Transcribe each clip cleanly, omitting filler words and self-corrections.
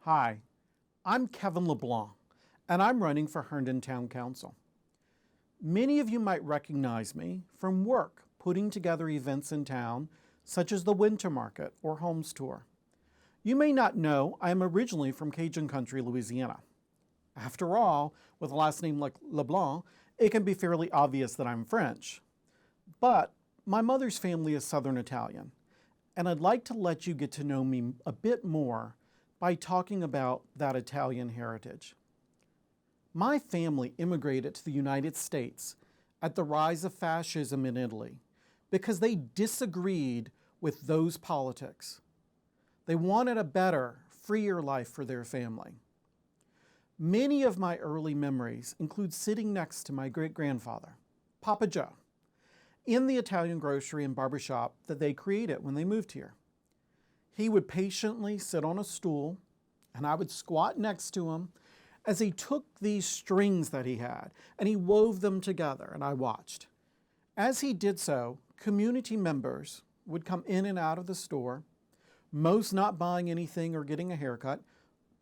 Hi, I'm Keven LeBlanc, and I'm running for Herndon Town Council. Many of you might recognize me from work putting together events in town, such as the Winter Market or Homes Tour. You may not know I am originally from Cajun Country, Louisiana. After all, with a last name like LeBlanc, it can be fairly obvious that I'm French. But my mother's family is Southern Italian, and I'd like to let you get to know me a bit more by talking about that Italian heritage. My family immigrated to the United States at the rise of fascism in Italy because they disagreed with those politics. They wanted a better, freer life for their family. Many of my early memories include sitting next to my great-grandfather, Papa Joe, in the Italian grocery and barbershop that they created when they moved here. He would patiently sit on a stool, and I would squat next to him as he took these strings that he had, and he wove them together, and I watched. As he did so, community members would come in and out of the store, most not buying anything or getting a haircut,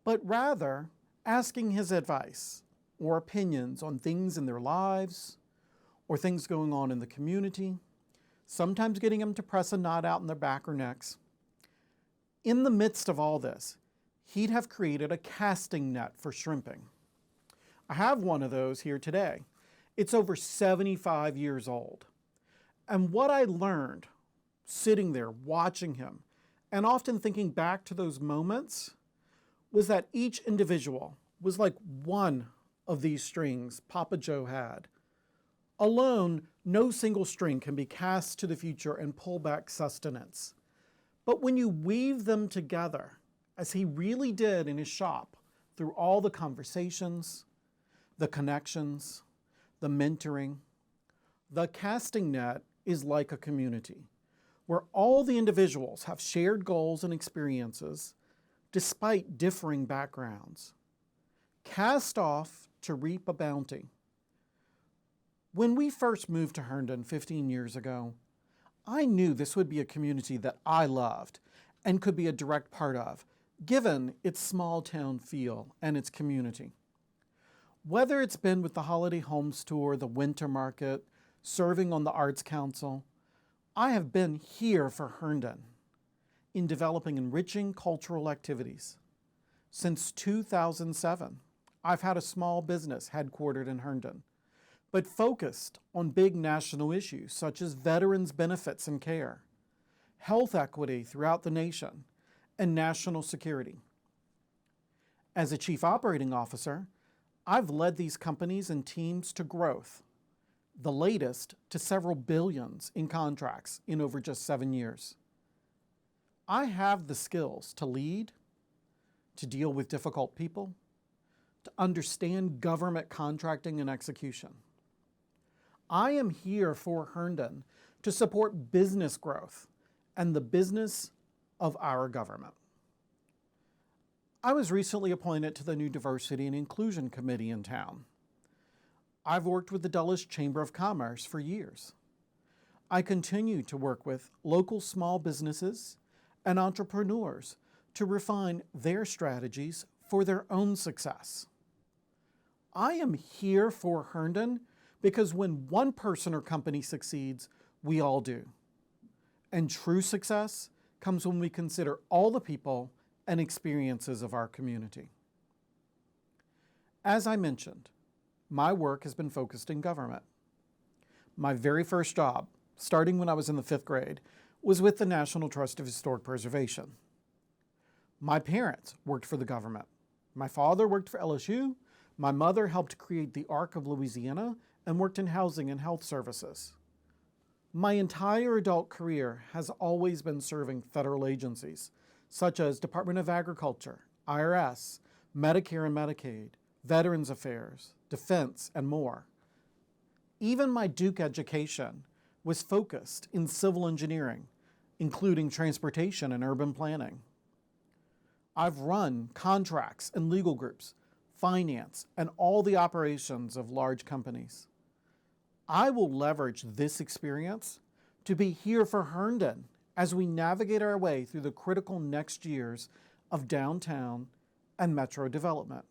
but rather asking his advice or opinions on things in their lives or things going on in the community, sometimes getting him to press a knot out in their back or necks. In the midst of all this, he'd have created a casting net for shrimping. I have one of those here today. It's over 75 years old. And what I learned sitting there watching him and often thinking back to those moments was that each individual was like one of these strings Papa Joe had. Alone, no single string can be cast to the future and pull back sustenance. But when you weave them together, as he really did in his shop, through all the conversations, the connections, the mentoring, the casting net is like a community where all the individuals have shared goals and experiences despite differing backgrounds. Cast off to reap a bounty. When we first moved to Herndon 15 years ago, I knew this would be a community that I loved and could be a direct part of, given its small town feel and its community. Whether it's been with the Holiday Homes Tour, the Winter Market, serving on the Arts Council, I have been here for Herndon in developing enriching cultural activities. Since 2007, I've had a small business headquartered in Herndon, but focused on big national issues such as veterans' benefits and care, health equity throughout the nation, and national security. As a chief operating officer, I've led these companies and teams to growth, the latest to several billions in contracts in over just 7 years. I have the skills to lead, to deal with difficult people, to understand government contracting and execution. I am here for Herndon to support business growth and the business of our government. I was recently appointed to the new Diversity and Inclusion Committee in town. I've worked with the Dulles Chamber of Commerce for years. I continue to work with local small businesses and entrepreneurs to refine their strategies for their own success. I am here for Herndon because when one person or company succeeds, we all do. And true success comes when we consider all the people and experiences of our community. As I mentioned, my work has been focused in government. My very first job, starting when I was in the 5th grade, was with the National Trust of Historic Preservation. My parents worked for the government. My father worked for LSU. My mother helped create the Arc of Louisiana and worked in housing and health services. My entire adult career has always been serving federal agencies, such as Department of Agriculture, IRS, Medicare and Medicaid, Veterans Affairs, Defense, and more. Even my Duke education was focused in civil engineering, including transportation and urban planning. I've run contracts and legal groups, finance, and all the operations of large companies. I will leverage this experience to be here for Herndon as we navigate our way through the critical next years of downtown and metro development.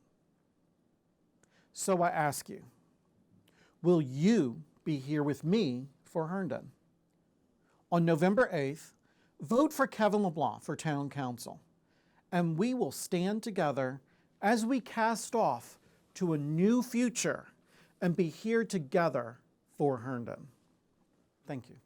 So I ask you, will you be here with me for Herndon? On November 8th, vote for Keven LeBlanc for Town Council, and we will stand together as we cast off to a new future and be here together for Herndon. Thank you.